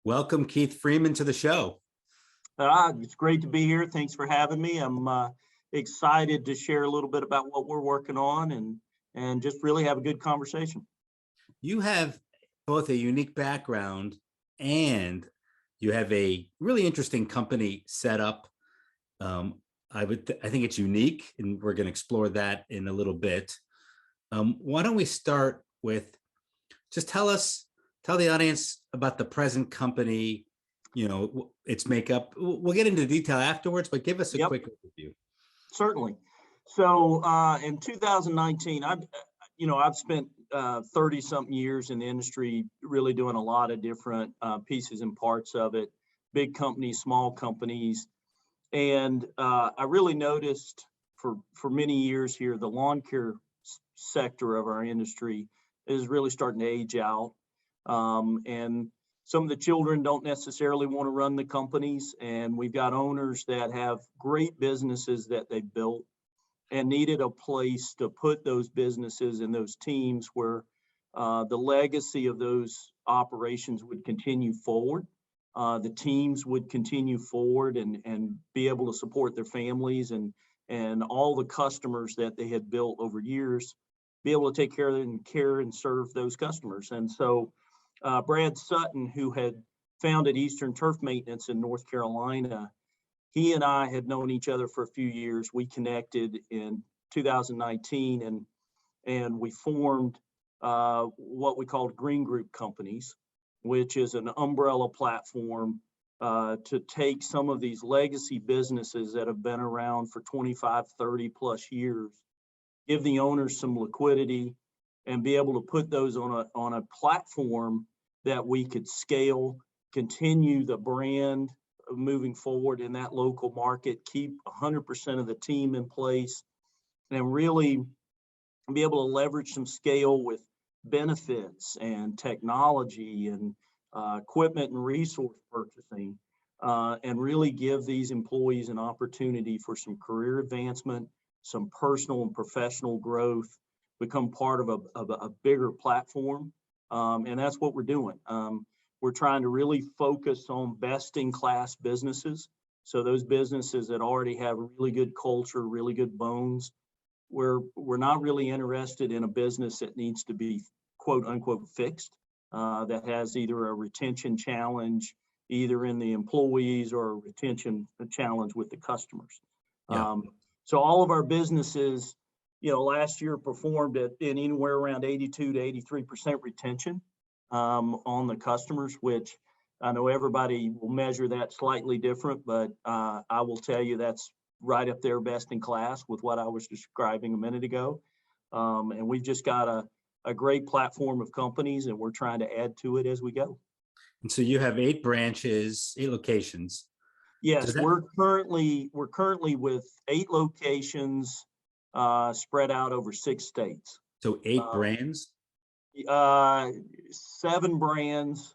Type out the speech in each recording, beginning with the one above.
Welcome, Keith Freeman, to the show. It's great to be here. Thanks for having me. I'm excited to share a little bit about what we're working on and just really have a good conversation. You have both a unique background and you have a really interesting company set up. I think it's unique, and we're going to explore that in a little bit. Why don't we start with just tell the audience about the present company, its makeup. We'll get into detail afterwards, but give us a quick overview. Certainly. So in 2019, I've spent 30 something years in the industry, really doing a lot of different pieces and parts of it, big companies, small companies. And I really noticed for many years here, the lawn care sector of our industry is really starting to age out. And some of the children don't necessarily want to run the companies. And we've got owners that have great businesses that they've built and needed a place to put those businesses and those teams where the legacy of those operations would continue forward. The teams would continue forward and be able to support their families and all the customers that they had built over years, be able to take care of them, care and serve those customers. And so Brad Sutton, who had founded Eastern Turf Maintenance in North Carolina, he and I had known each other for a few years. We connected in 2019 and we formed what we called Green Group Companies, which is an umbrella platform to take some of these legacy businesses that have been around for 25, 30 plus years, give the owners some liquidity and be able to put those on a platform that we could scale, continue the brand moving forward in that local market, keep 100% of the team in place, and really be able to leverage some scale with benefits and technology and equipment and resource purchasing, and really give these employees an opportunity for some career advancement, some personal and professional growth, become part of a bigger platform. And that's what we're doing. We're trying to really focus on best-in-class businesses. So those businesses that already have really good culture, really good bones. We're not really interested in a business that needs to be quote unquote fixed, that has either a retention challenge, either in the employees or a retention challenge with the customers. Yeah. So all of our businesses, last year performed at anywhere around 82 to 83% retention on the customers, which I know everybody will measure that slightly different, but I will tell you that's right up there best in class with what I was describing a minute ago. And we've just got a great platform of companies and we're trying to add to it as we go. And so you have 8 branches, 8 locations. Yes, we're currently with 8 locations spread out over 6 states. So 8 brands? 7 brands,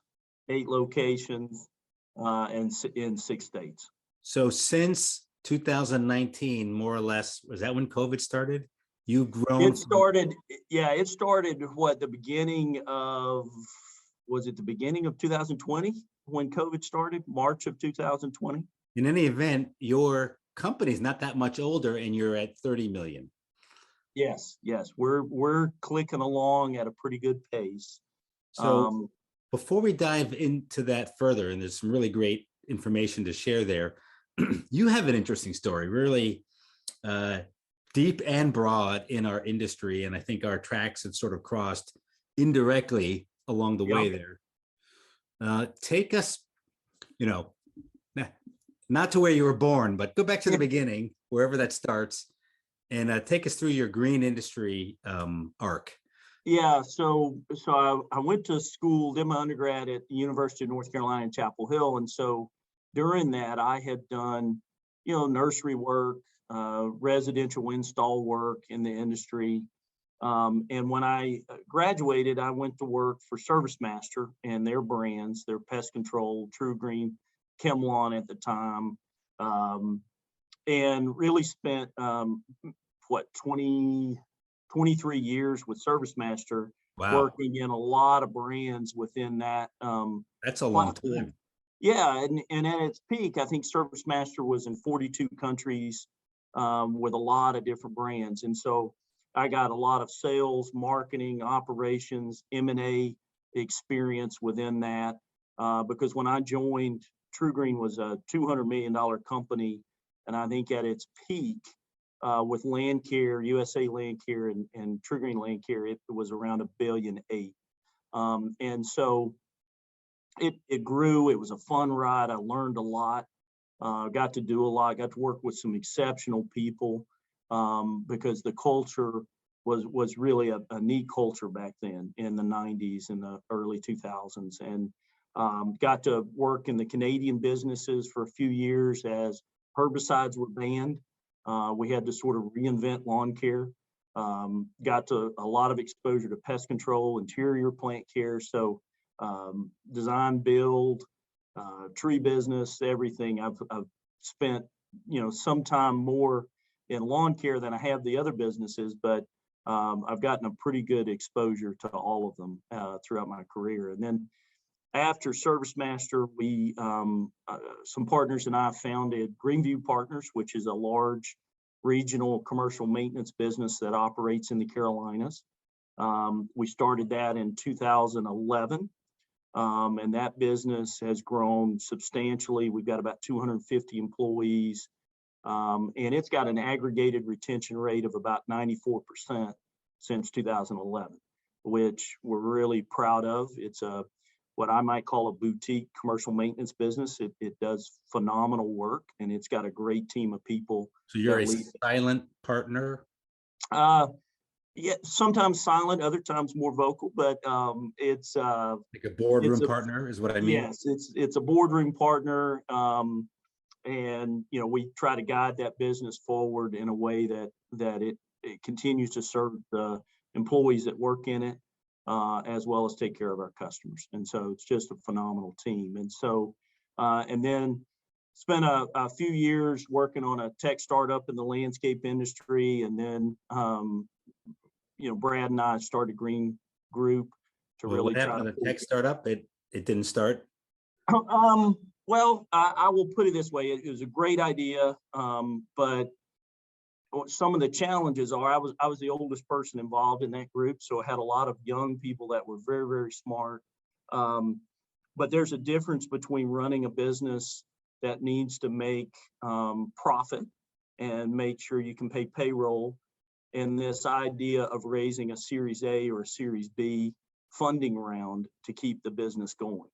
8 locations, and in 6 states. So since 2019, more or less, was that when COVID started? You've grown. It started the beginning of, was it the beginning of 2020 when COVID started, March of 2020? In any event, your company's not that much older and you're at 30 million. Yes, we're clicking along at a pretty good pace. So before we dive into that further, and there's some really great information to share there, you have an interesting story, really deep and broad in our industry. And I think our tracks had sort of crossed indirectly along the way there. Take us, not to where you were born, but go back to the beginning, wherever that starts, and take us through your green industry arc. Yeah, so I went to school, did my undergrad at the University of North Carolina in Chapel Hill. And so during that, I had done, nursery work, residential install work in the industry. And when I graduated, I went to work for ServiceMaster and their brands, their pest control, True Green, ChemLawn at the time, and really spent 23 years with ServiceMaster. Wow. working in a lot of brands within that That's a long platform. time. Yeah, and at its peak, I think ServiceMaster was in 42 countries with a lot of different brands. And so I got a lot of sales, marketing, operations, M&A experience within that. Because when I joined, TruGreen was a $200 million company. And I think at its peak, with Land Care, USA Land Care, and TruGreen Land Care, it was around $1.8 billion. And so it grew. It was a fun ride. I learned a lot, got to do a lot, got to work with some exceptional people, because the culture was really a neat culture back then in the 90s and the early 2000s. And got to work in the Canadian businesses for a few years as herbicides were banned. We had to sort of reinvent lawn care. Got to a lot of exposure to pest control, interior plant care. So design, build, tree business, everything. I've spent, some time more in lawn care than I have the other businesses, but I've gotten a pretty good exposure to all of them throughout my career. And then after ServiceMaster, we, some partners and I founded Greenview Partners, which is a large regional commercial maintenance business that operates in the Carolinas. We started that in 2011. And that business has grown substantially. We've got about 250 employees, and it's got an aggregated retention rate of about 94% since 2011, which we're really proud of. It's what I might call a boutique commercial maintenance business. It does phenomenal work, and it's got a great team of people. So you're a silent partner? Yeah, sometimes silent, other times more vocal, but it's like a boardroom partner is what I mean. Yes, it's a boardroom partner, and we try to guide that business forward in a way that it continues to serve the employees that work in it, as well as take care of our customers. And so it's just a phenomenal team. And so and then spent a few years working on a tech startup in the landscape industry, and then Brad and I started Green Group to really what happened to the tech startup? It didn't start. Well, I will put it this way: it was a great idea, but some of the challenges are I was the oldest person involved in that group, so I had a lot of young people that were very, very smart. But there's a difference between running a business that needs to make profit and make sure you can pay payroll, and this idea of raising a Series A or a Series B funding round to keep the business going.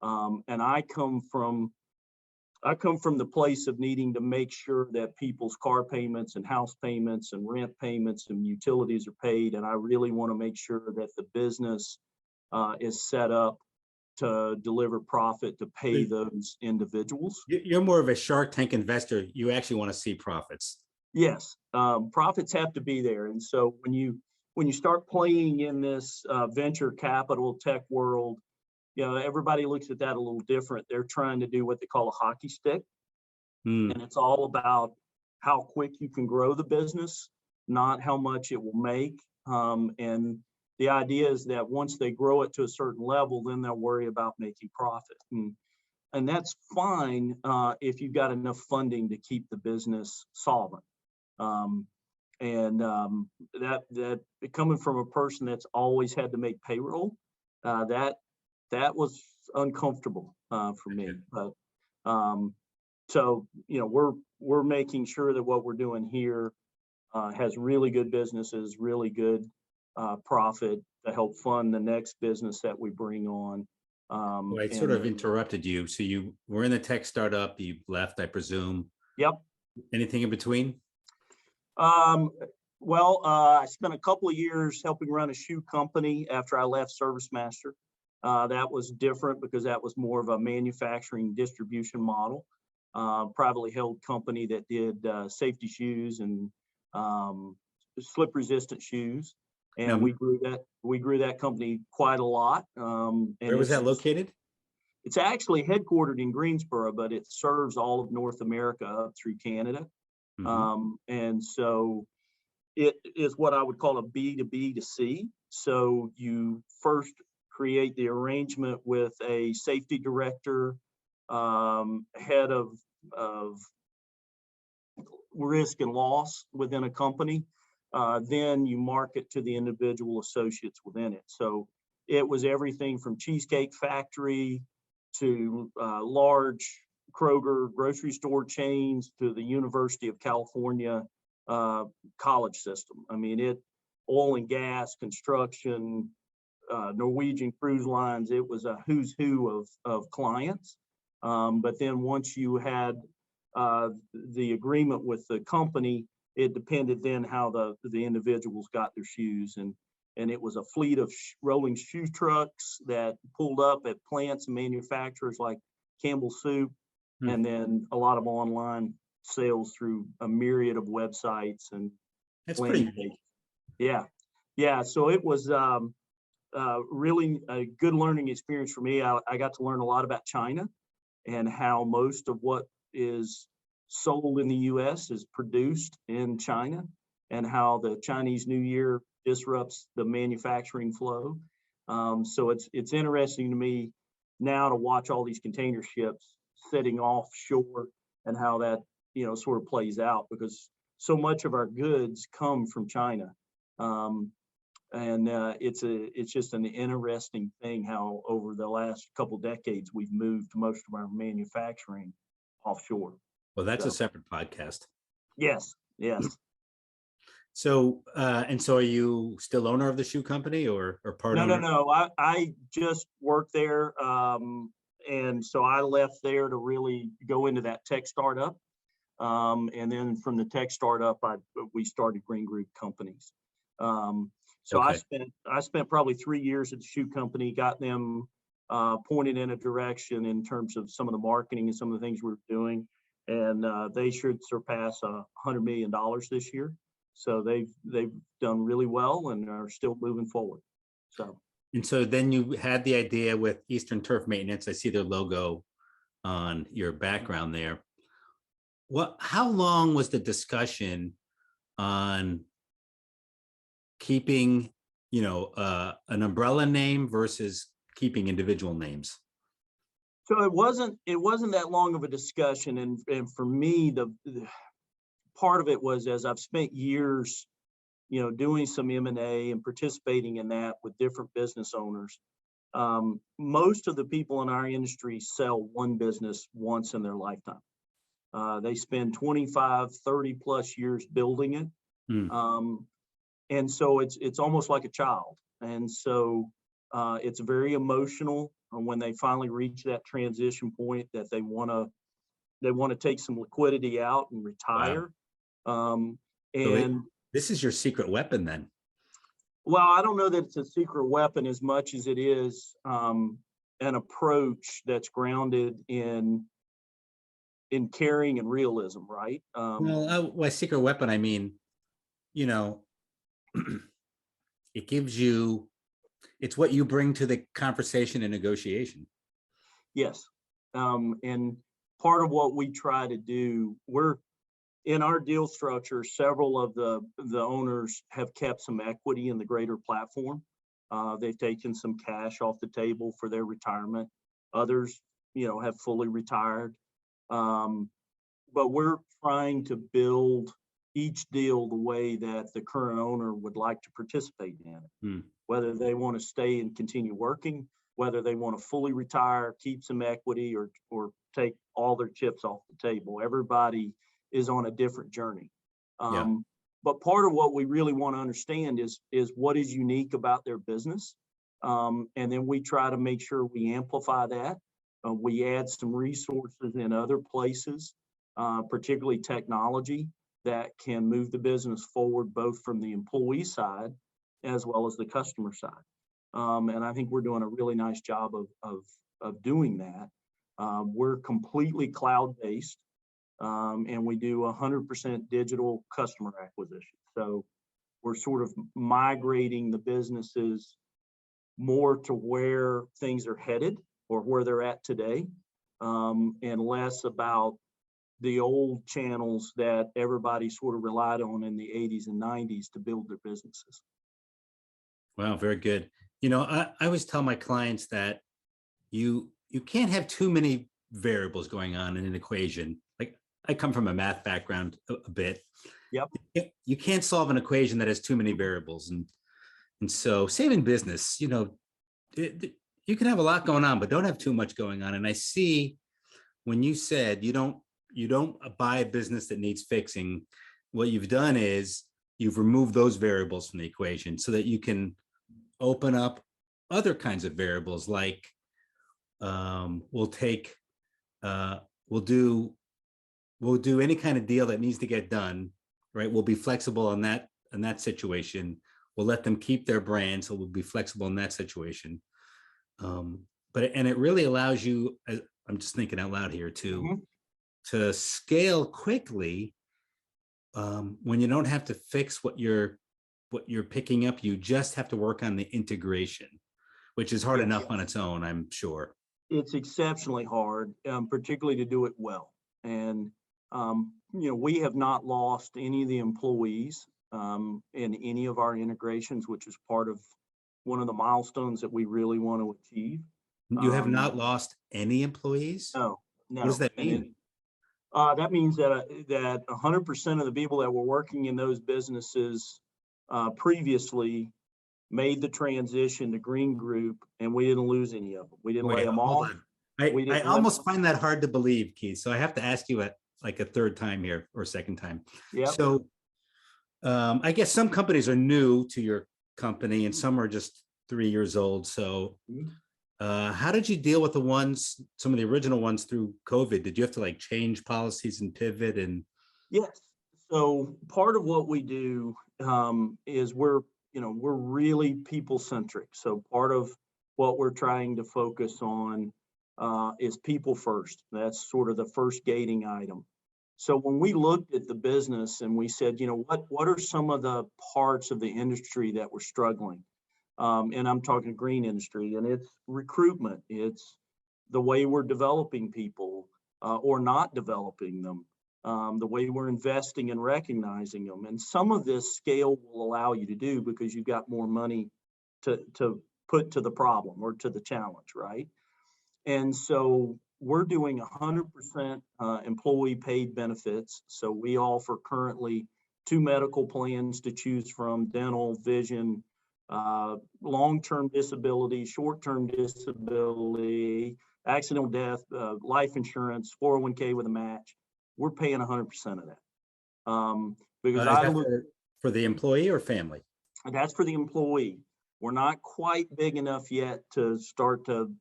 And I come from the place of needing to make sure that people's car payments and house payments and rent payments and utilities are paid. And I really want to make sure that the business is set up to deliver profit to pay those individuals. You're more of a Shark Tank investor. You actually want to see profits. Yes, profits have to be there. And so when you start playing in this venture capital tech world, everybody looks at that a little different. They're trying to do what they call a hockey stick. And it's all about how quick you can grow the business, not how much it will make. And the idea is that once they grow it to a certain level, then they'll worry about making profit. And that's fine if you've got enough funding to keep the business solvent. That coming from a person that's always had to make payroll, that was uncomfortable for me. But so we're making sure that what we're doing here has really good businesses, really good profit to help fund the next business that we bring on. I sort of interrupted you. So you were in the tech startup, you left, I presume. Yep. Anything in between? Well, I spent a couple of years helping run a shoe company after I left ServiceMaster. That was different because that was more of a manufacturing distribution model. Privately held company that did safety shoes and slip resistant shoes. And we grew that company quite a lot. And where was that located? It's actually headquartered in Greensboro, but it serves all of North America up through Canada. And so it is what I would call a B2B to C. So you first create the arrangement with a safety director, head of risk and loss within a company. Then you market to the individual associates within it. So it was everything from Cheesecake Factory to large Kroger grocery store chains to the University of California college system. I mean, oil and gas, construction, Norwegian cruise lines, it was a who's who of clients. But then once you had the agreement with the company, it depended then how the individuals got their shoes. And it was a fleet of rolling shoe trucks that pulled up at plants and manufacturers like Campbell Soup, and then a lot of online sales through a myriad of websites and That's landing pretty. pages. Yeah. So it was really a good learning experience for me. I got to learn a lot about China and how most of what is sold in the U.S. is produced in China, and how the Chinese New Year disrupts the manufacturing flow. So it's interesting to me now to watch all these container ships sitting offshore and how that sort of plays out, because so much of our goods come from China. And it's just an interesting thing how over the last couple decades we've moved most of our manufacturing offshore. Well, that's a separate podcast. Yes. So, so are you still owner of the shoe company or part owner? No. I just worked there. And so I left there to really go into that tech startup. And then from the tech startup, we started Greenview Companies. So okay. I spent probably 3 years at the shoe company, got them pointed in a direction in terms of some of the marketing and some of the things we were doing. And they should surpass $100 million this year. So they've done really well and are still moving forward. And so then you had the idea with Eastern Turf Maintenance. I see their logo on your background there. How long was the discussion on keeping, an umbrella name versus keeping individual names? So it wasn't that long of a discussion. And for me, the part of it was, as I've spent years, doing some M&A and participating in that with different business owners. Most of the people in our industry sell one business once in their lifetime. They spend 25, 30 plus years building it. And so it's almost like a child. And so it's very emotional when they finally reach that transition point that they want to take some liquidity out and retire. Wow. So this is your secret weapon then? Well, I don't know that it's a secret weapon as much as it is an approach that's grounded in caring and realism, right? By secret weapon, I mean, it gives you, it's what you bring to the conversation and negotiation. Yes. And part of what we try to do, we're in our deal structure, several of the owners have kept some equity in the greater platform. They've taken some cash off the table for their retirement. Others, have fully retired. But we're trying to build each deal the way that the current owner would like to participate in it. Whether they want to stay and continue working, whether they want to fully retire, keep some equity, or take all their chips off the table. Everybody is on a different journey. But part of what we really want to understand is what is unique about their business. And then we try to make sure we amplify that. We add some resources in other places, particularly technology, that can move the business forward, both from the employee side as well as the customer side. And I think we're doing a really nice job of doing that. We're completely cloud-based, and we do 100% digital customer acquisition. So we're sort of migrating the businesses more to where things are headed or where they're at today, and less about the old channels that everybody sort of relied on in the 80s and 90s to build their businesses. Wow, very good. I always tell my clients that you can't have too many variables going on in an equation. Like, I come from a math background a bit. Yep. You can't solve an equation that has too many variables, and so same in business. You can have a lot going on, but don't have too much going on. And I see when you said you don't buy a business that needs fixing, what you've done is you've removed those variables from the equation so that you can open up other kinds of variables, like we'll take uh, we'll do we'll do any kind of deal that needs to get done, right? We'll be flexible on that situation. We'll let them keep their brand, so we'll be flexible in that situation. um, but it really allows you, I'm just thinking out loud here, Mhm. to scale quickly, when you don't have to fix what you're picking up. You just have to work on the integration, which is hard Yes. enough on its own, I'm sure. It's exceptionally hard, particularly to do it well. And, we have not lost any of the employees in any of our integrations, which is part of one of the milestones that we really want to achieve. You have Um, not lost any employees? no, What does no. that And mean? that means that 100% of the people that were working in those businesses previously made the transition to Green Group, and we didn't lose any of them. We didn't lay Wait, them hold off. on. I, We I didn't let. almost find that hard to believe, Keith. So I have to ask you like a third time here, or a second time. Yep. So I guess some companies are new to your company and some are just 3 years old. So how did you deal with some of the original ones through COVID? Did you have to like change policies and pivot? And Yes. So part of what we do is we're really people centric. So part of what we're trying to focus on is people first. That's sort of the first gating item. So when we looked at the business and we said, what are some of the parts of the industry that were struggling? And I'm talking green industry, and it's recruitment. It's the way we're developing people or not developing them, the way we're investing and recognizing them. And some of this scale will allow you to do because you've got more money to put to the problem or to the challenge, right? And so we're doing 100% employee paid benefits. So we offer currently 2 medical plans to choose from: dental, vision, long-term disability, short-term disability, accidental death, life insurance, 401k with a match. We're paying 100% of that. Because is I that look, for the employee or family? that's for the employee. We're not quite big enough yet to start to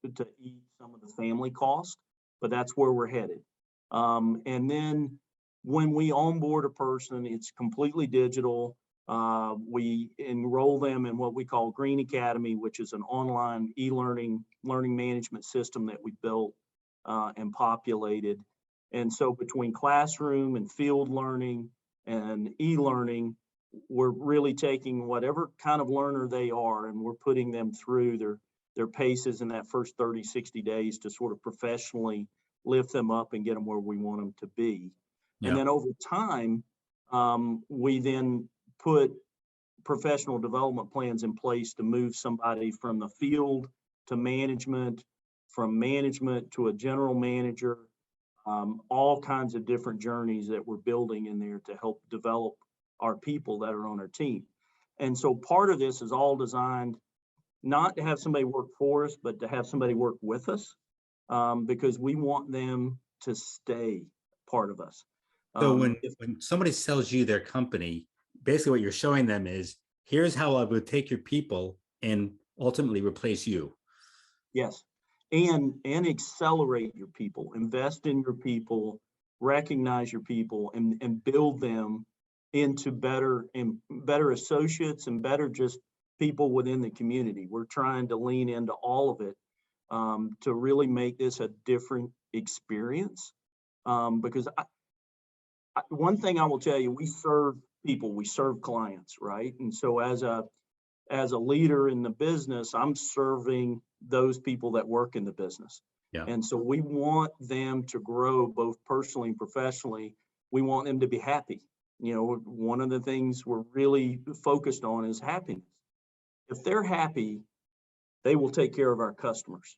eat some of the family cost, but that's where we're headed. And then when we onboard a person, it's completely digital. We enroll them in what we call Green Academy, which is an online e-learning learning management system that we built and populated. And so between classroom and field learning and e-learning, we're really taking whatever kind of learner they are and we're putting them through their paces in that first 30, 60 days to sort of professionally lift them up and get them where we want them to be. And Yeah. then over time, we then put professional development plans in place to move somebody from the field to management, from management to a general manager, all kinds of different journeys that we're building in there to help develop our people that are on our team. And so part of this is all designed not to have somebody work for us, but to have somebody work with us, because we want them to stay part of us. So If when somebody sells you their company, basically what you're showing them is, here's how I would take your people and ultimately replace you. Yes, and accelerate your people, invest in your people, recognize your people, and build them into better associates and better just people within the community. We're trying to lean into all of it to really make this a different experience. Because one thing I will tell you, we serve people, we serve clients, right? And so as a leader in the business, I'm serving those people that work in the business. Yeah. And so we want them to grow both personally and professionally. We want them to be happy. One of the things we're really focused on is happiness. if they're happy, they will take care of our customers.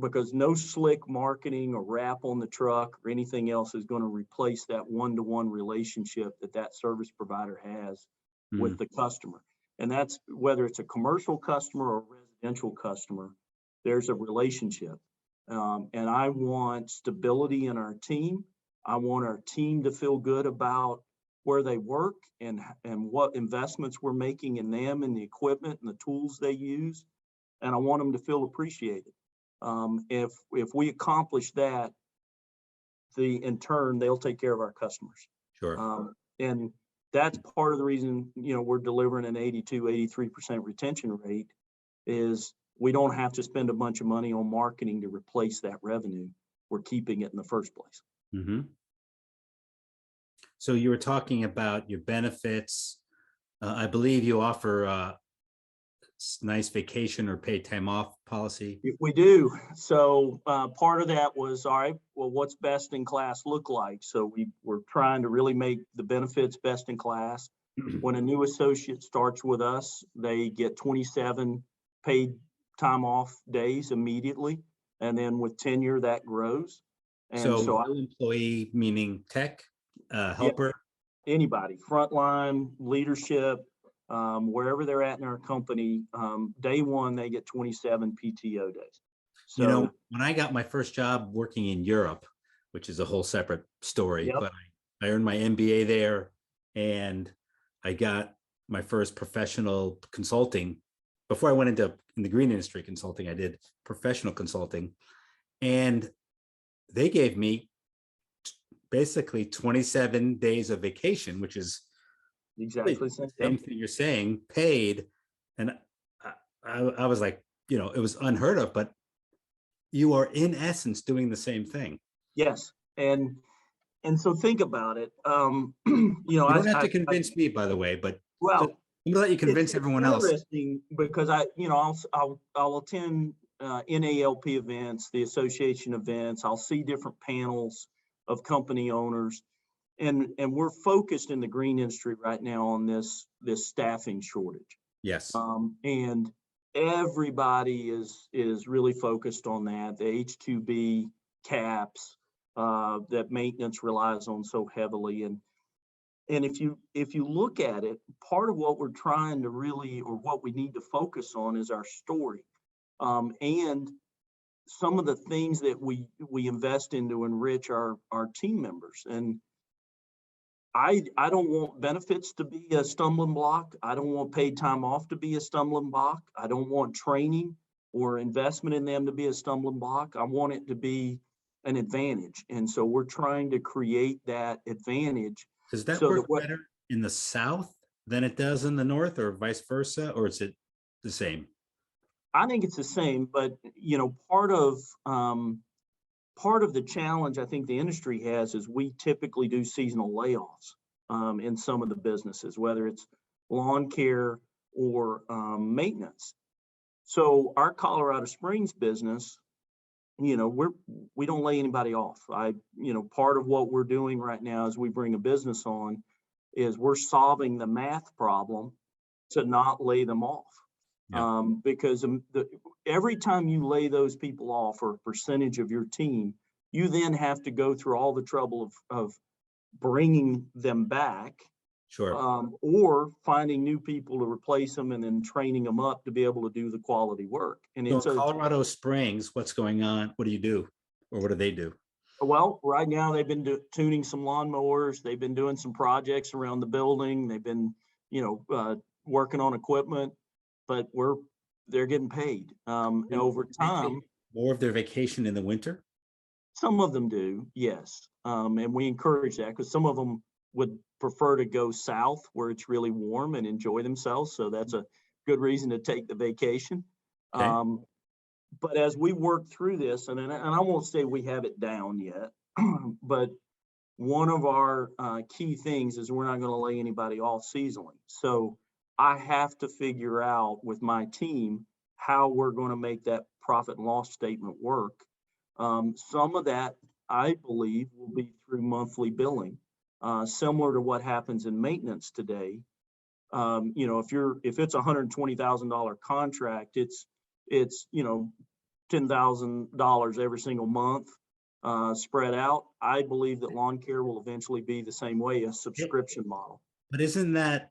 Because no slick marketing or wrap on the truck or anything else is going to replace that one-to-one relationship that that service provider has with the customer. And that's whether it's a commercial customer or residential customer, there's a relationship. And I want stability in our team. I want our team to feel good about where they work and what investments we're making in them and the equipment and the tools they use. And I want them to feel appreciated. If we accomplish that, in turn, they'll take care of our customers. Sure. And that's part of the reason, we're delivering an 82, 83% retention rate is we don't have to spend a bunch of money on marketing to replace that revenue. We're keeping it in the first place. Mm-hmm. So you were talking about your benefits. I believe you offer nice vacation or paid time off policy. We do. So part of that was, all right, well, what's best in class look like? So we were trying to really make the benefits best in class. When a new associate starts with us, they get 27 paid time off days immediately. And then with tenure, that grows. And so employee, meaning tech, helper? Yeah, anybody, frontline, leadership, wherever they're at in our company, day one, they get 27 PTO days. So, when I got my first job working in Europe, which is a whole separate story, yep. But I earned my MBA there and I got my first professional consulting. Before I went into in the green industry consulting, I did professional consulting, and they gave me basically 27 days of vacation, which is exactly the same thing you're saying, paid. And I was like, it was unheard of, but you are in essence doing the same thing. Yes. And so think about it. You don't have to convince me, by the way, but well, I'm gonna let you convince everyone else. Interesting because I'll attend NALP events, the association events. I'll see different panels of company owners, and we're focused in the green industry right now on this staffing shortage. Yes. And everybody is really focused on that. The H-2B caps that maintenance relies on so heavily, and if you look at it, part of what we're trying to really, or what we need to focus on, is our story, and some of the things that we invest in to enrich our team members. And I don't want benefits to be a stumbling block. I don't want paid time off to be a stumbling block. I don't want training or investment in them to be a stumbling block. I want it to be an advantage. And so we're trying to create that advantage. Does that work better in the South than it does in the North, or vice versa, or is it the same? I think it's the same, but part of the challenge I think the industry has is we typically do seasonal layoffs in some of the businesses, whether it's lawn care or maintenance. So our Colorado Springs business, we don't lay anybody off. Part of what we're doing right now as we bring a business on is we're solving the math problem to not lay them off. Yeah. Because every time you lay those people off, or a percentage of your team, you then have to go through all the trouble of bringing them back. Sure. Or finding new people to replace them and then training them up to be able to do the quality work. And so in Colorado Springs, what's going on? What do you do, or what do they do? Well, right now they've been tuning some lawnmowers. They've been doing some projects around the building. They've been, working on equipment, but they're getting paid. And over time, more of their vacation in the winter. Some of them do, yes, and we encourage that because some of them would prefer to go south where it's really warm and enjoy themselves. So that's a good reason to take the vacation. Okay. But as we work through this, and I won't say we have it down yet, but one of our key things is we're not going to lay anybody off seasonally. So I have to figure out with my team how we're going to make that profit and loss statement work. Some of that, I believe, will be through monthly billing. Similar to what happens in maintenance today. You know, if it's $120,000 contract, it's you know, $10,000 every single month, spread out. I believe that lawn care will eventually be the same way, a subscription model. But isn't that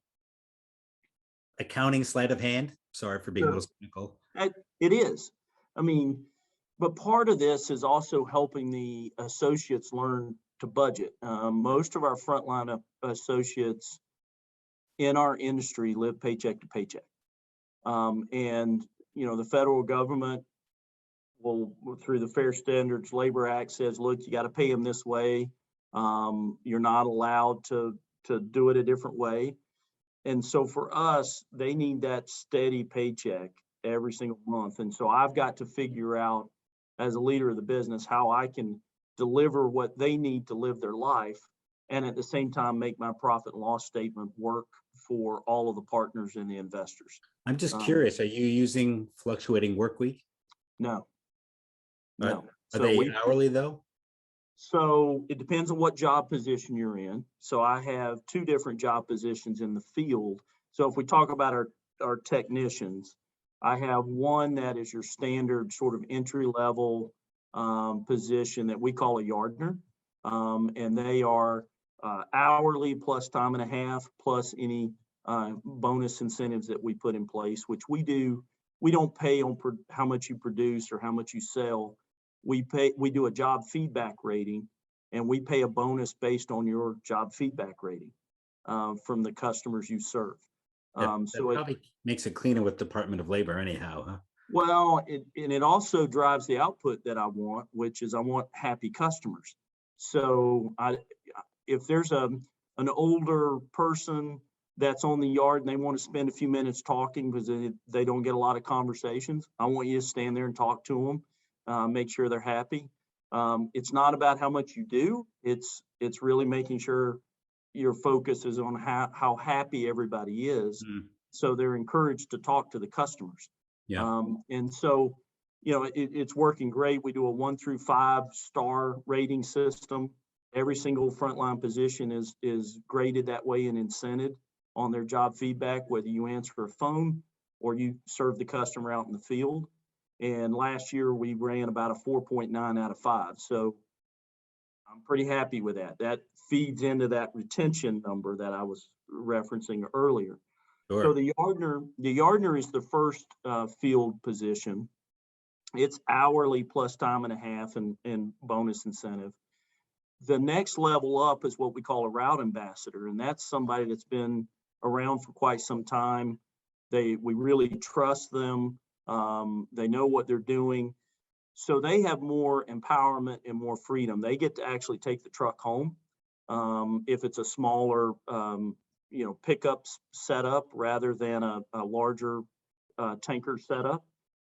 accounting sleight of hand? Sorry for being a little cynical. It is. I mean, but part of this is also helping the associates learn to budget. Most of our frontline associates in our industry live paycheck to paycheck. And, you know, the federal government will, through the Fair Standards Labor Act, says, look, you got to pay them this way. You're not allowed to do it a different way. And so for us, they need that steady paycheck every single month. And so I've got to figure out, as a leader of the business, how I can deliver what they need to live their life, and at the same time make my profit and loss statement work for all of the partners and the investors. I'm just curious, are you using fluctuating work week? No. Are they hourly though? So it depends on what job position you're in. So I have two different job positions in the field. So if we talk about our technicians, I have one that is your standard sort of entry level position that we call a yardner. And they are hourly plus time and a half, plus any bonus incentives that we put in place, which we do. We don't pay on how much you produce or how much you sell. We do a job feedback rating, and we pay a bonus based on your job feedback rating from the customers you serve. That probably makes it cleaner with Department of Labor anyhow, huh? Well, it also drives the output that I want, which is I want happy customers. So if there's an older person that's on the yard and they want to spend a few minutes talking because they don't get a lot of conversations, I want you to stand there and talk to them, make sure they're happy. It's not about how much you do. It's really making sure your focus is on how happy everybody is. So they're encouraged to talk to the customers. Yeah. And so, you know, it's working great. We do a 1 through 5 star rating system. Every single frontline position is graded that way and incented on their job feedback, whether you answer a phone or you serve the customer out in the field. And last year we ran about a 4.9 out of 5. So I'm pretty happy with that. That feeds into that retention number that I was referencing earlier. Sure. So the yardner is the first field position. It's hourly plus time and a half and bonus incentive. The next level up is what we call a route ambassador, and that's somebody that's been around for quite some time. We really trust them. They know what they're doing. So they have more empowerment and more freedom. They get to actually take the truck home. If it's a smaller, pickup setup rather than a larger tanker setup,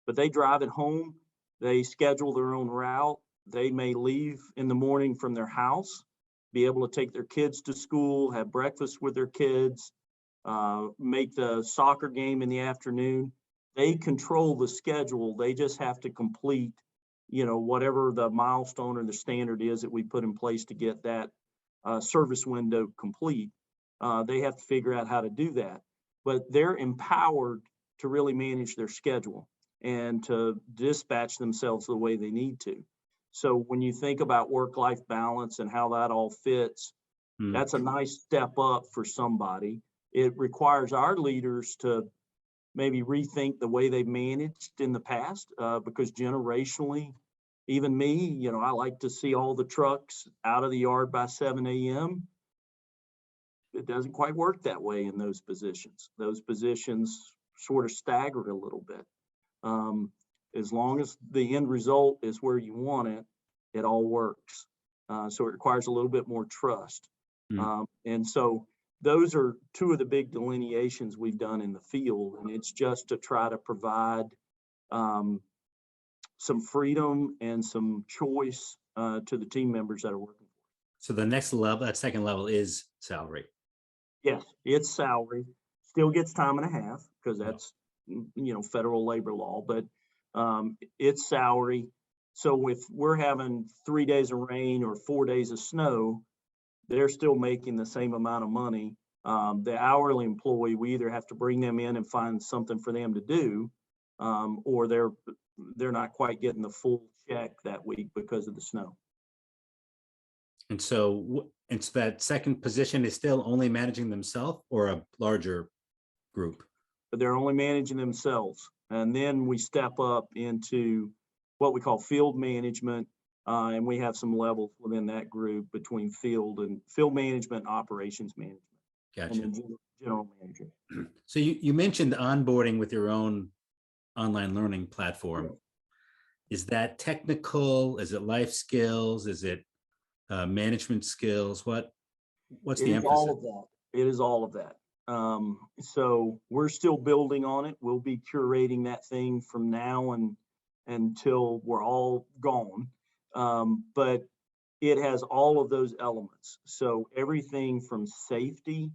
but they drive it home. They schedule their own route. They may leave in the morning from their house, be able to take their kids to school, have breakfast with their kids, make the soccer game in the afternoon. They control the schedule. They just have to complete, whatever the milestone or the standard is that we put in place to get that service window complete. They have to figure out how to do that, but they're empowered to really manage their schedule and to dispatch themselves the way they need to. So when you think about work-life balance and how that all fits, that's a nice step up for somebody. It requires our leaders to maybe rethink the way they've managed in the past, because generationally, even me, I like to see all the trucks out of the yard by 7 a.m. It doesn't quite work that way in those positions. Those positions sort of stagger a little bit. As long as the end result is where you want it, it all works. So it requires a little bit more trust. And so those are two of the big delineations we've done in the field. And it's just to try to provide some freedom and some choice to the team members that are working. So the next level, that second level, is salary. Yes, it's salary. Still gets time and a half because that's, federal labor law, but it's salary. So if we're having 3 days of rain or 4 days of snow, they're still making the same amount of money The hourly employee, we either have to bring them in and find something for them to do, or they're not quite getting the full check that week because of the snow. And so it's that second position is still only managing themselves or a larger group? But they're only managing themselves. And then we step up into what we call field management. And we have some levels within that group between field management, and operations management. Gotcha. And then general manager. So you mentioned onboarding with your own online learning platform. Is that technical? Is it life skills? Is it management skills? What's the emphasis? All of that. It is all of that. So we're still building on it. We'll be curating that thing from now until we're all gone. But it has all of those elements. So everything from safety,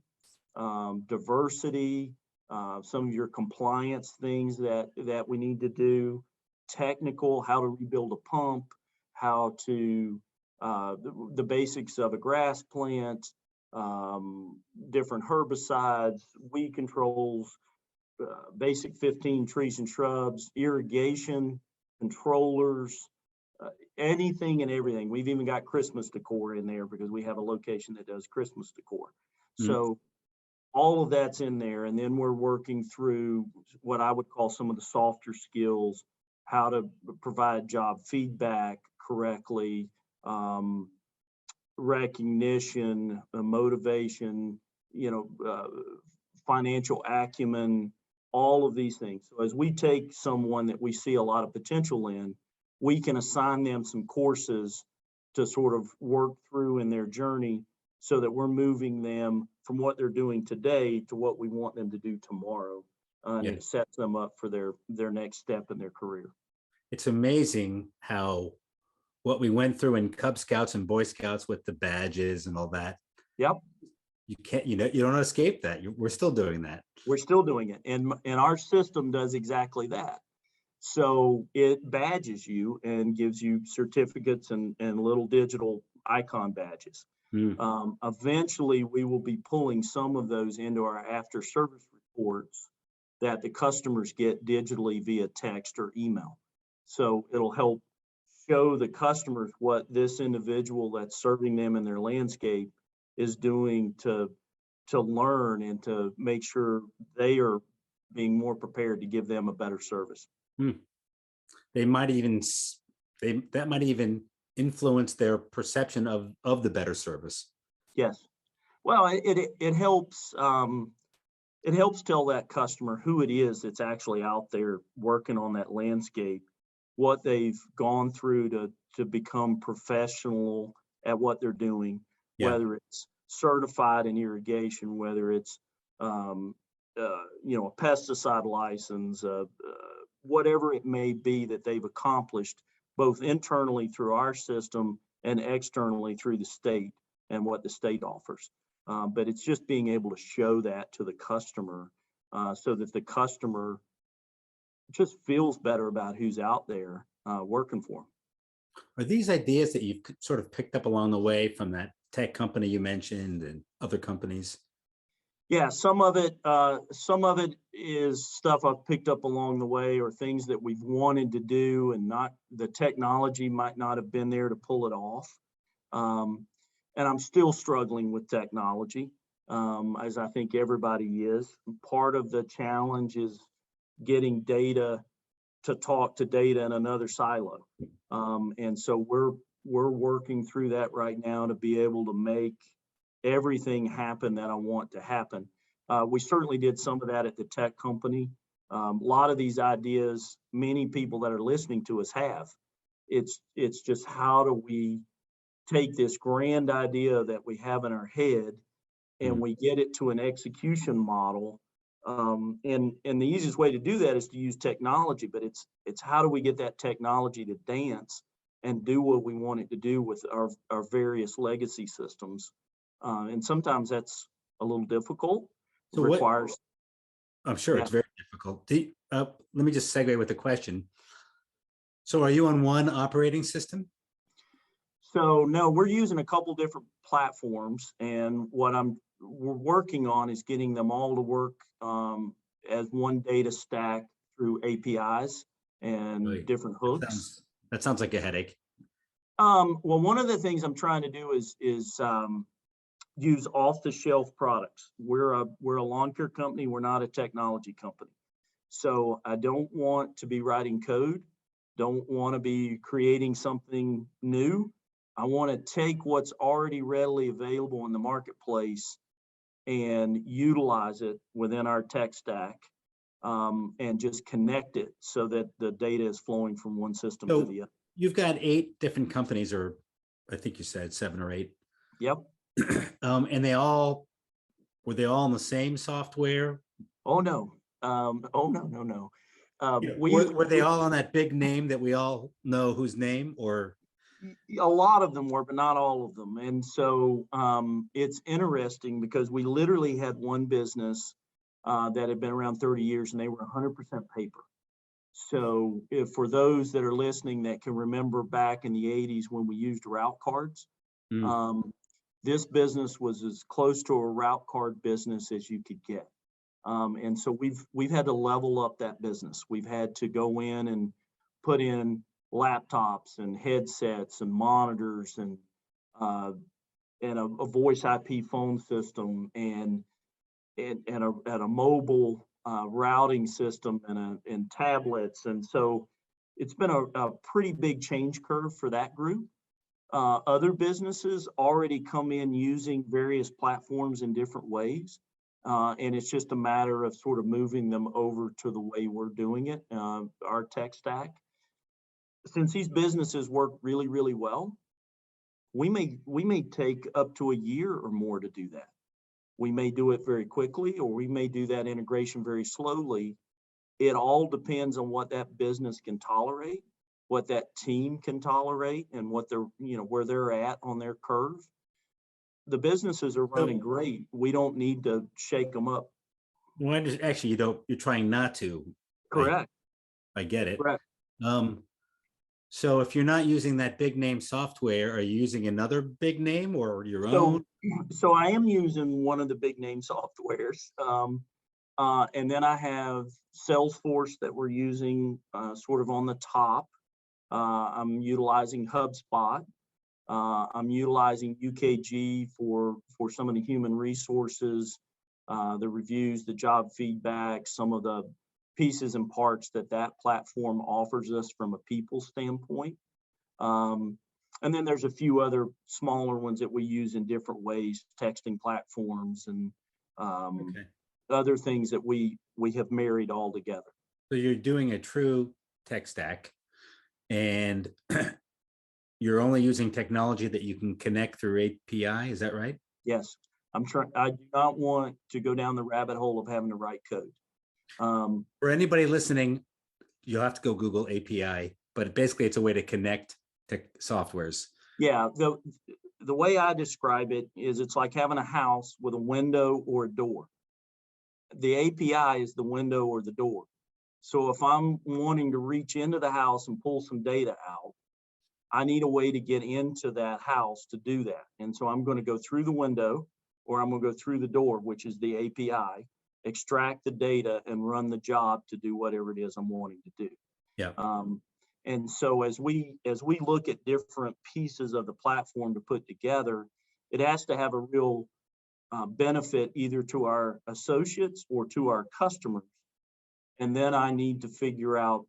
diversity, some of your compliance things that we need to do, technical, how to rebuild a pump, how to the basics of a grass plant, different herbicides, weed controls, basic 15 trees and shrubs, irrigation, controllers, anything and everything. We've even got Christmas decor in there because we have a location that does Christmas decor. So all of that's in there. And then we're working through what I would call some of the softer skills, how to provide job feedback correctly, recognition, motivation, financial acumen, all of these things. So as we take someone that we see a lot of potential in, we can assign them some courses to sort of work through in their journey so that we're moving them from what they're doing today to what we want them to do tomorrow. And it sets them up for their next step in their career. It's amazing how what we went through in Cub Scouts and Boy Scouts with the badges and all that. Yep. You can't, you don't escape that. We're still doing that. We're still doing it. And our system does exactly that. So it badges you and gives you certificates and little digital icon badges. Eventually, we will be pulling some of those into our after service reports that the customers get digitally via text or email. So it'll help show the customers what this individual that's serving them in their landscape is doing to learn and to make sure they are being more prepared to give them a better service. That might even influence their perception of the better service. Yes. Well, it helps. It helps tell that customer who it is that's actually out there working on that landscape, what they've gone through to become professional at what they're doing, whether it's certified in irrigation, whether it's a pesticide license, whatever it may be that they've accomplished, both internally through our system and externally through the state and what the state offers. But it's just being able to show that to the customer so that the customer just feels better about who's out there working for them. Are these ideas that you've sort of picked up along the way from that tech company you mentioned and other companies? Yeah, some of it is stuff I've picked up along the way, or things that we've wanted to do and not the technology might not have been there to pull it off. And I'm still struggling with technology, as I think everybody is. Part of the challenge is getting data to talk to data in another silo. And so we're working through that right now to be able to make everything happen that I want to happen. We certainly did some of that at the tech company. A lot of these ideas, many people that are listening to us have. It's just how do we take this grand idea that we have in our head and we get it to an execution model. And the easiest way to do that is to use technology, but it's how do we get that technology to dance and do what we want it to do with our various legacy systems. And sometimes that's a little difficult. So requires. I'm sure it's very difficult. Let me just segue with a question. So are you on one operating system? So no, we're using a couple different platforms, and what I'm we're working on is getting them all to work as one data stack through APIs and Right. different That hooks. sounds like a headache. Well, one of the things I'm trying to do is use off-the-shelf products. We're a lawn care company. We're not a technology company. So I don't want to be writing code. Don't want to be creating something new. I want to take what's already readily available in the marketplace and utilize it within our tech stack, and just connect it so that the data is flowing from one system to So the other. you've got 8 different companies, or I think you said 7 or 8. Yep. And were they all in the same software? Oh no. Oh no, no, no. Were they all on that big name that we all know whose name, or? A lot of them were, but not all of them. And so it's interesting because we literally had one business that had been around 30 years and they were 100% paper. So if for those that are listening that can remember back in the 80s when we used route cards, this business was as close to a route card business as you could get. And so we've had to level up that business. We've had to go in and put in laptops and headsets and monitors and a voice IP phone system and a mobile routing system and tablets. And so it's been a pretty big change curve for that group. Other businesses already come in using various platforms in different ways. And it's just a matter of sort of moving them over to the way we're doing it, our tech stack. Since these businesses work really, really well, we may take up to a year or more to do that. We may do it very quickly, or we may do that integration very slowly. It all depends on what that business can tolerate, what that team can tolerate, and what they're, where they're at on their curve. The businesses are running great. We don't need to shake them up. Well, actually, you don't. You're trying not to. Correct. I get it. Correct. So if you're not using that big name software, are you using another big name or your own? So I am using one of the big name softwares. And then I have Salesforce that we're using sort of on the top. I'm utilizing HubSpot. I'm utilizing UKG for some of the human resources, the reviews, the job feedback, some of the pieces and parts that platform offers us from a people standpoint. And then there's a few other smaller ones that we use in different ways, texting platforms and other things that we have married all together. So you're doing a true tech stack, and you're only using technology that you can connect through API. Is that right? Yes. I do not want to go down the rabbit hole of having to write code. For anybody listening, you'll have to go Google API, but basically it's a way to connect to softwares. Yeah, the way I describe it is it's like having a house with a window or a door. The API is the window or the door. So if I'm wanting to reach into the house and pull some data out, I need a way to get into that house to do that. And so I'm going to go through the window, or I'm going to go through the door, which is the API, extract the data and run the job to do whatever it is I'm wanting to do. Yeah. And so as we look at different pieces of the platform to put together, it has to have a real benefit either to our associates or to our customers. And then I need to figure out,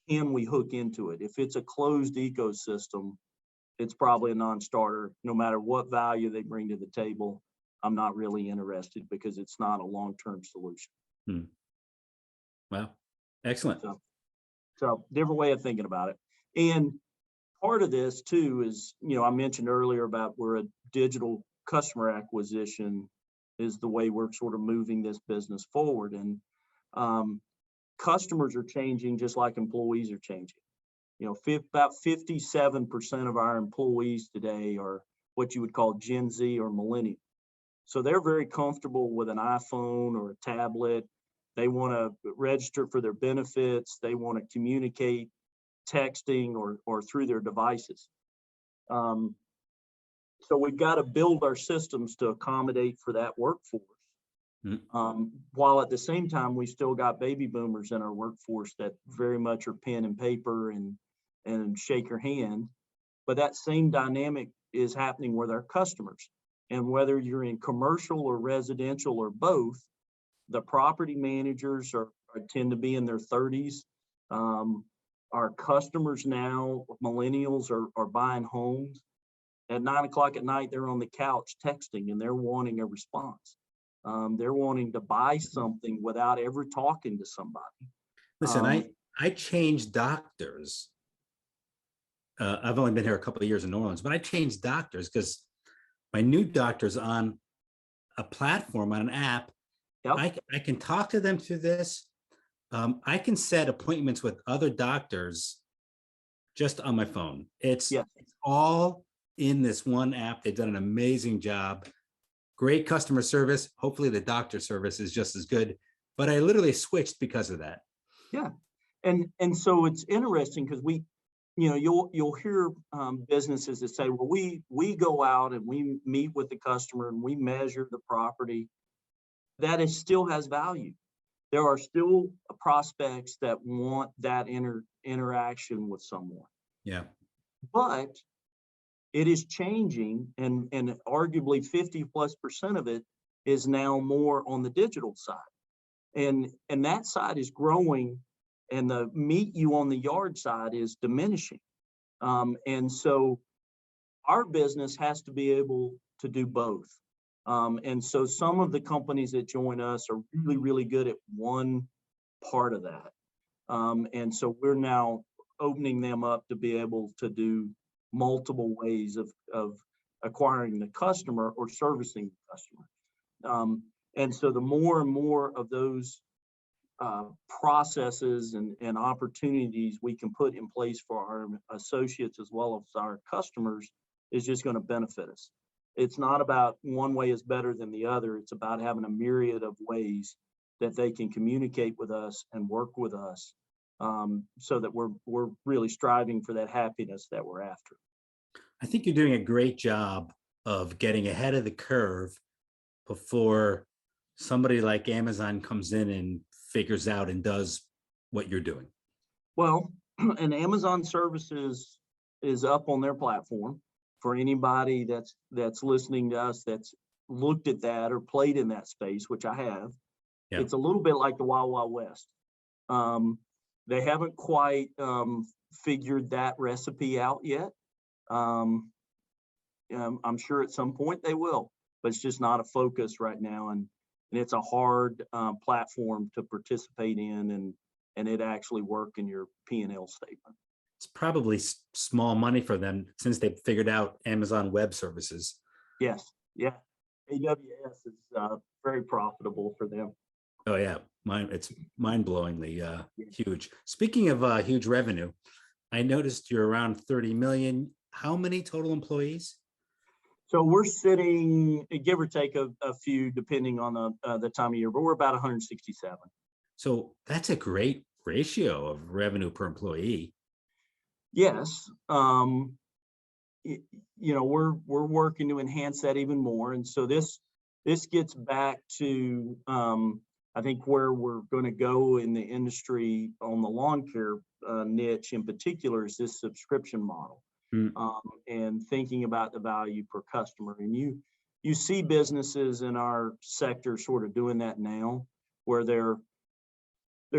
can we hook into it? If it's a closed ecosystem, it's probably a non-starter. No matter what value they bring to the table, I'm not really interested because it's not a long-term solution. Wow, excellent. So different way of thinking about it. And part of this too is, I mentioned earlier about we're a digital customer acquisition is the way we're sort of moving this business forward. And customers are changing just like employees are changing. About 57% of our employees today are what you would call Gen Z or millennial. So they're very comfortable with an iPhone or a tablet. They want to register for their benefits. They want to communicate texting or through their devices. So we've got to build our systems to accommodate for that workforce. While at the same time, we still got baby boomers in our workforce that very much are pen and paper and shake your hand. But that same dynamic is happening with our customers. And whether you're in commercial or residential or both, the property managers tend to be in their 30s. Our customers now, millennials, are buying homes. At 9 o'clock at night, they're on the couch texting and they're wanting a response. They're wanting to buy something without ever talking to somebody. Listen, I changed doctors. I've only been here a couple of years in New Orleans, but I changed doctors because my new doctor's on a platform, on an app. Yep. I can talk to them through this. I can set appointments with other doctors just on my phone. It's all in this one app. They've done an amazing job. Great customer service. Hopefully the doctor service is just as good, but I literally switched because of that. Yeah. And so it's interesting because you'll hear businesses that say, well, we go out and we meet with the customer and we measure the property. That still has value. There are still prospects that want that interaction with someone. Yeah. But it is changing, and arguably 50+% of it is now more on the digital side. And that side is growing, and the meet you on the yard side is diminishing. And so our business has to be able to do both. And so some of the companies that join us are really, really good at one part of that. And so we're now opening them up to be able to do multiple ways of acquiring the customer or servicing the customer. And so the more and more of those processes and opportunities we can put in place for our associates as well as our customers is just going to benefit us. It's not about one way is better than the other. It's about having a myriad of ways that they can communicate with us and work with us, so that we're really striving for that happiness that we're after. I think you're doing a great job of getting ahead of the curve before somebody like Amazon comes in and figures out and does what you're doing. Well, and Amazon services is up on their platform for anybody that's listening to us that's looked at that or played in that space, which I have. Yeah. It's a little bit like the Wild Wild West. They haven't quite figured that recipe out yet. I'm sure at some point they will, but it's just not a focus right now. And it's a hard platform to participate in and it actually work in your P&L statement. It's probably small money for them since they've figured out Amazon Web Services. Yes. Yeah. AWS is very profitable for them. Oh, yeah. It's mind-blowingly huge. Speaking of huge revenue, I noticed you're around 30 million. How many total employees? So we're sitting, give or take a few, depending on the time of year, but we're about 167. So that's a great ratio of revenue per employee. Yes. We're working to enhance that even more. And so this gets back to, I think, where we're going to go in the industry on the lawn care niche in particular is this subscription model. And thinking about the value per customer. And you see businesses in our sector sort of doing that now, where they're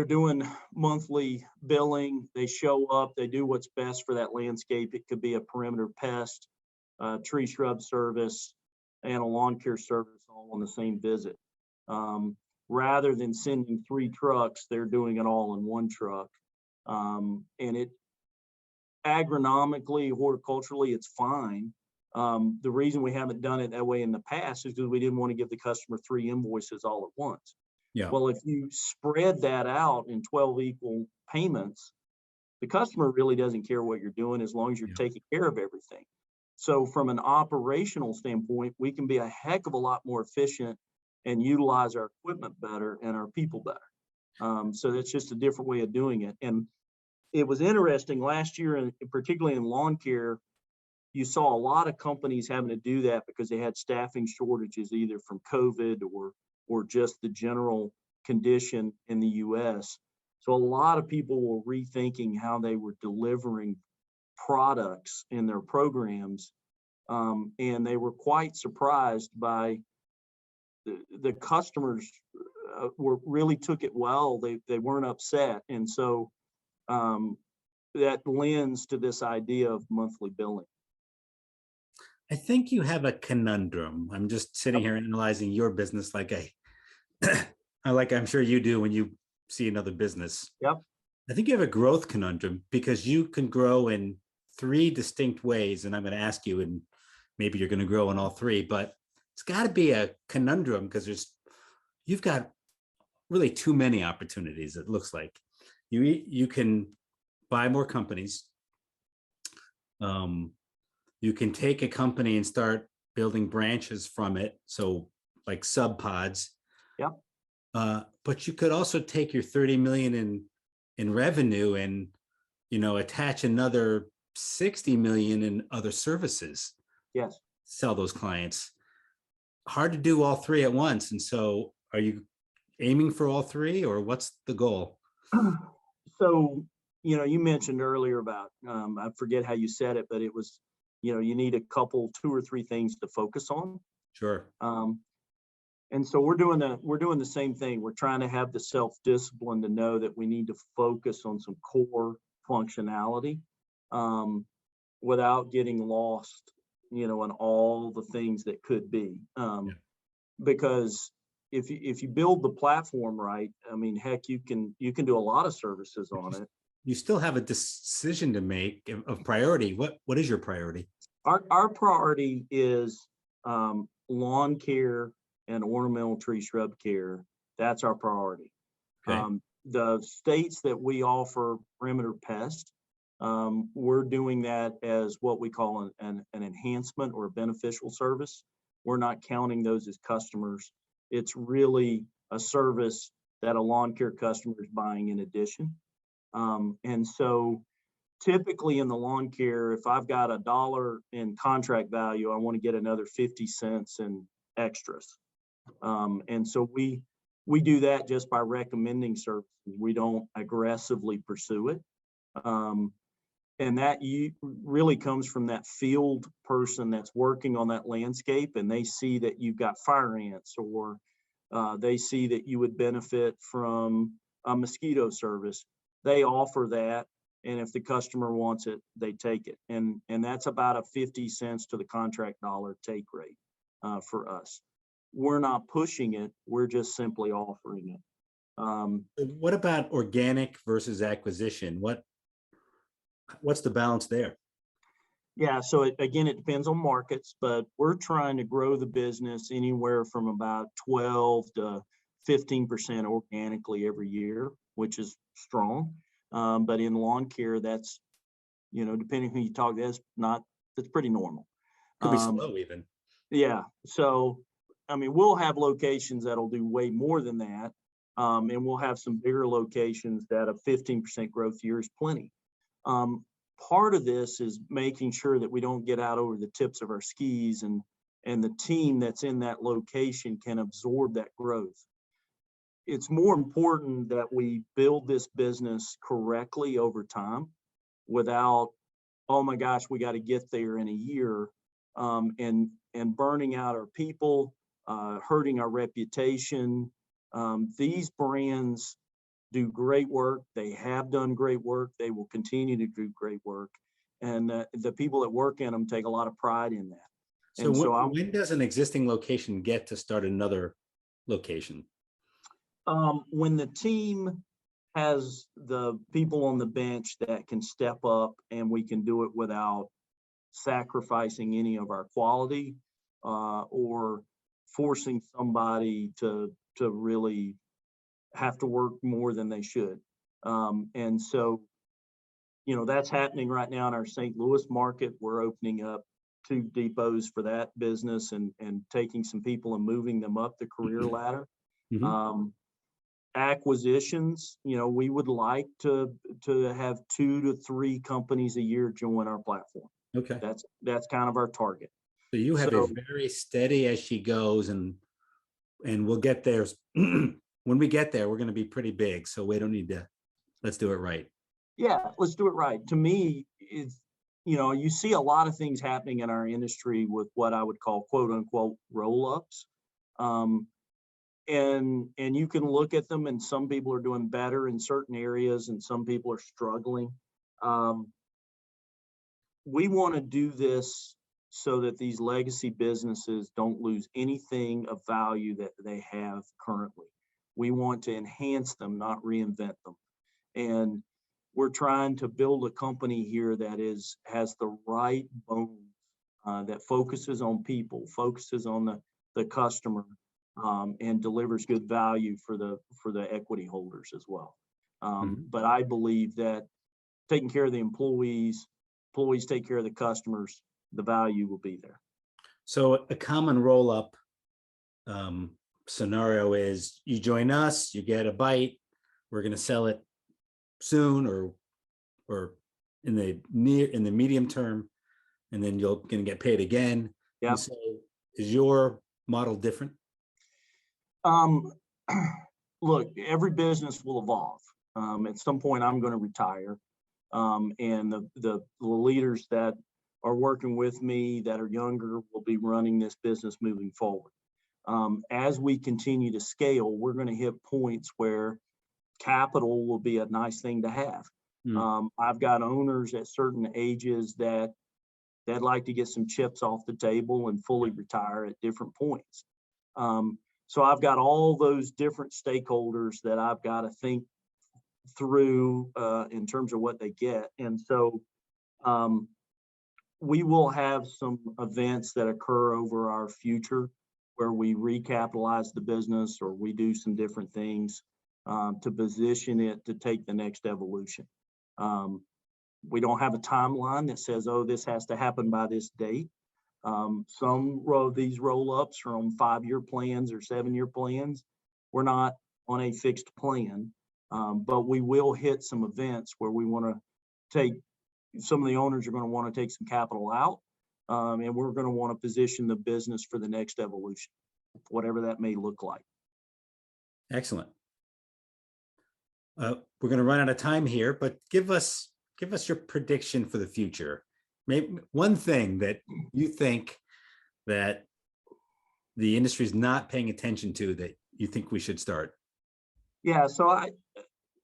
doing monthly billing. They show up, they do what's best for that landscape. It could be a perimeter pest, tree shrub service, and a lawn care service all on the same visit. Rather than sending 3 trucks, they're doing it all in 1 truck. And it agronomically, horticulturally, it's fine. The reason we haven't done it that way in the past is because we didn't want to give the customer 3 invoices all at once. Yeah. Well, if you spread that out in 12 equal payments, the customer really doesn't care what you're doing as long as you're taking care of everything. So from an operational standpoint, we can be a heck of a lot more efficient and utilize our equipment better and our people better. So that's just a different way of doing it. And it was interesting last year, and particularly in lawn care, you saw a lot of companies having to do that because they had staffing shortages, either from COVID or just the general condition in the US. So a lot of people were rethinking how they were delivering products in their programs. And they were quite surprised by the customers really took it well. They weren't upset. And so that lends to this idea of monthly billing. I think you have a conundrum. I'm just sitting here analyzing your business like like I'm sure you do when you see another business. Yep. I think you have a growth conundrum because you can grow in three distinct ways. And I'm going to ask you, and maybe you're going to grow in all three, but it's got to be a conundrum because you've got really too many opportunities. It looks like you can buy more companies. You can take a company and start building branches from it. So like sub pods. Yep. But you could also take your 30 million in revenue and, attach another 60 million in other services. Yes. Sell those clients. Hard to do all three at once. And so are you aiming for all three, or what's the goal? So, you mentioned earlier about, I forget how you said it, but it was, you need a couple, 2 or 3 things to focus on. Sure. And so we're doing the same thing. We're trying to have the self-discipline to know that we need to focus on some core functionality, without getting lost, in all the things that could be. Because if you build the platform right, I mean, heck, you can do a lot of services on it. You still have a decision to make of priority. What is your priority? Our priority is lawn care and ornamental tree shrub care. That's our priority. Okay. The states that we offer perimeter pest, we're doing that as what we call an enhancement or a beneficial service. We're not counting those as customers. It's really a service that a lawn care customer is buying in addition. And so typically in the lawn care, if I've got $1 in contract value, I want to get another 50 cents in extras. And so we do that just by recommending services. We don't aggressively pursue it. And that really comes from that field person that's working on that landscape, and they see that you've got fire ants, or they see that you would benefit from a mosquito service. They offer that, and if the customer wants it, they take it. And that's about a 50 cents to the contract dollar take rate for us. We're not pushing it, we're just simply offering it. What about organic versus acquisition? What's the balance there? Yeah, so it depends on markets, but we're trying to grow the business anywhere from about 12 to 15% organically every year, which is strong. But in lawn care, that's, depending who you talk, that's pretty normal. Could be slow even. Yeah. So, I mean, we'll have locations that'll do way more than that. And we'll have some bigger locations that a 15% growth year is plenty. Part of this is making sure that we don't get out over the tips of our skis, and the team that's in that location can absorb that growth. It's more important that we build this business correctly over time without, oh my gosh, we got to get there in a year, and burning out our people, hurting our reputation. These brands do great work. They have done great work. They will continue to do great work. And the people that work in them take a lot of pride in that. So when does an existing location get to start another location? When the team has the people on the bench that can step up, and we can do it without sacrificing any of our quality, or forcing somebody to really have to work more than they should. And so, that's happening right now in our St. Louis market. We're opening up 2 depots for that business, and taking some people and moving them up the career ladder. Mm-hmm. Acquisitions, we would like to have 2 to 3 companies a year join our platform. Okay. That's kind of our target. So you have a So very steady as she goes, and we'll get there. When we get there, we're going to be pretty big. So we don't need to, let's do it right. yeah, let's do it right. To me, it's, you see a lot of things happening in our industry with what I would call quote unquote roll-ups. Um, and you can look at them, and some people are doing better in certain areas and some people are struggling. Um, we want to do this so that these legacy businesses don't lose anything of value that they have currently. We want to enhance them, not reinvent them. And we're trying to build a company here that has the right bones, that focuses on people, focuses on the customer, and delivers good value for the equity holders as well. But I believe that taking care of the employees take care of the customers, the value will be there. So a common roll up scenario is you join us, you get a bite, we're going to sell it soon or in the medium term, and then you're going to get paid again. Yeah. And so is your model different? Look, every business will evolve. At some point, I'm going to retire, and the leaders that are working with me that are younger will be running this business moving forward. As we continue to scale, we're going to hit points where capital will be a nice thing to have. I've got owners at certain ages that like to get some chips off the table and fully retire at different points. So I've got all those different stakeholders that I've got to think through in terms of what they get. And so we will have some events that occur over our future where we recapitalize the business or we do some different things to position it to take the next evolution. We don't have a timeline that says, oh, this has to happen by this date. Some of these roll-ups are on 5-year plans or 7-year plans. We're not on a fixed plan, but we will hit some events where we want to take, some of the owners are going to want to take some capital out, and we're going to want to position the business for the next evolution, whatever that may look like. Excellent. We're going to run out of time here, but give us your prediction for the future. Maybe one thing that you think that the industry is not paying attention to that you think we should start. Yeah, so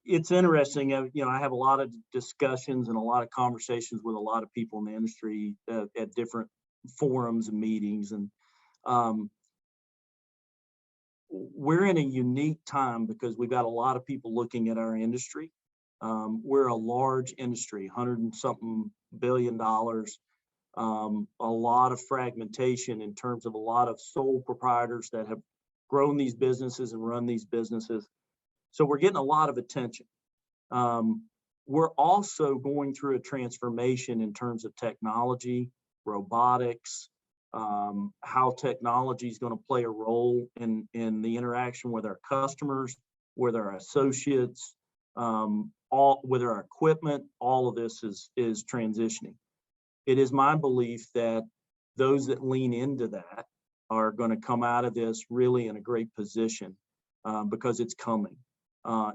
it's interesting. I have a lot of discussions and a lot of conversations with a lot of people in the industry at different forums and meetings, and we're in a unique time because we've got a lot of people looking at our industry. We're a large industry, 100 and something billion dollars, a lot of fragmentation in terms of a lot of sole proprietors that have grown these businesses and run these businesses. So we're getting a lot of attention. We're also going through a transformation in terms of technology, robotics, how technology is going to play a role in the interaction with our customers, with our associates, with our equipment. All of this is transitioning. It is my belief that those that lean into that are going to come out of this really in a great position because it's coming.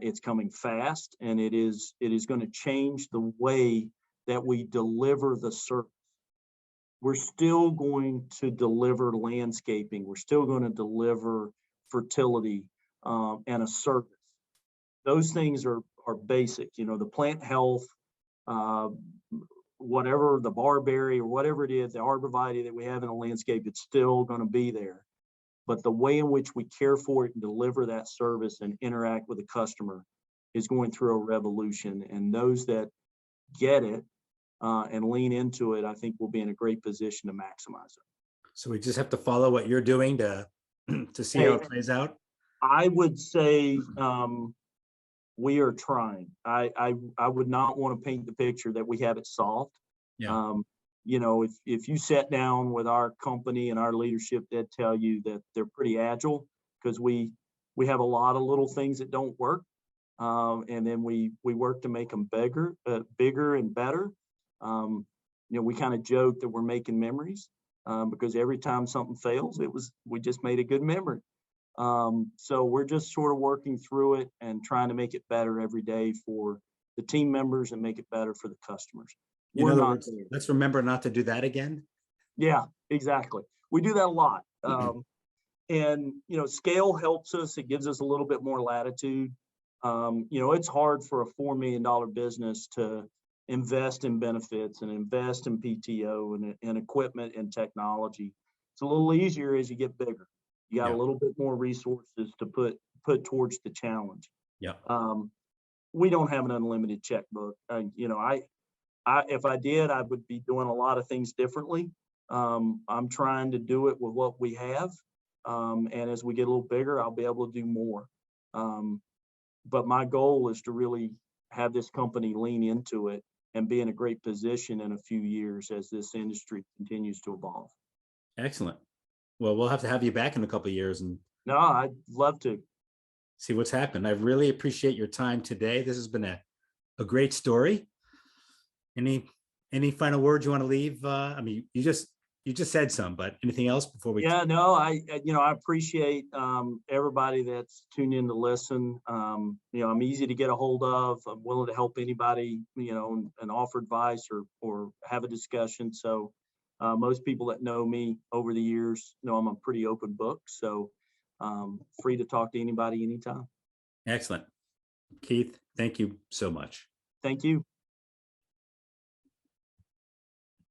It's coming fast, and it is going to change the way that we deliver the service. We're still going to deliver landscaping. We're still going to deliver fertility and a service. Those things are basic. The plant health, whatever the barberry or whatever it is, the arborvitae that we have in a landscape, it's still going to be there. But the way in which we care for it and deliver that service and interact with the customer is going through a revolution. And those that get it and lean into it, I think will be in a great position to maximize it. So we just have to follow what you're doing to see how it plays out. I would say we are trying. I would not want to paint the picture that we have it solved. Yeah. If you sat down with our company and our leadership, they'd tell you that they're pretty agile because we have a lot of little things that don't work, and then we work to make them bigger and better. we kind of joke that we're making memories because every time something fails, we just made a good memory. So we're just sort of working through it and trying to make it better every day for the team members and make it better for the customers. In We're other not words, there. let's remember not to do that again. Yeah, exactly. We do that a lot. And, scale helps us. It gives us a little bit more latitude. It's hard for a $4 million business to invest in benefits and invest in PTO and equipment and technology. It's a little easier as you get bigger. You got Yeah. a little bit more resources to put towards the challenge. Yeah. We don't have an unlimited checkbook. If I did, I would be doing a lot of things differently. I'm trying to do it with what we have. And as we get a little bigger, I'll be able to do more. But my goal is to really have this company lean into it and be in a great position in a few years as this industry continues to evolve. Excellent. Well, we'll have to have you back in a couple of years and No, I'd love to. see what's happened. I really appreciate your time today. This has been a great story. Any final words you want to leave? I mean, you just said some, but anything else before we? Yeah, no, I appreciate everybody that's tuned in to listen. I'm easy to get a hold of. I'm willing to help anybody, and offer advice or have a discussion. So most people that know me over the years know I'm a pretty open book. So free to talk to anybody anytime. Excellent. Keith, thank you so much. Thank you.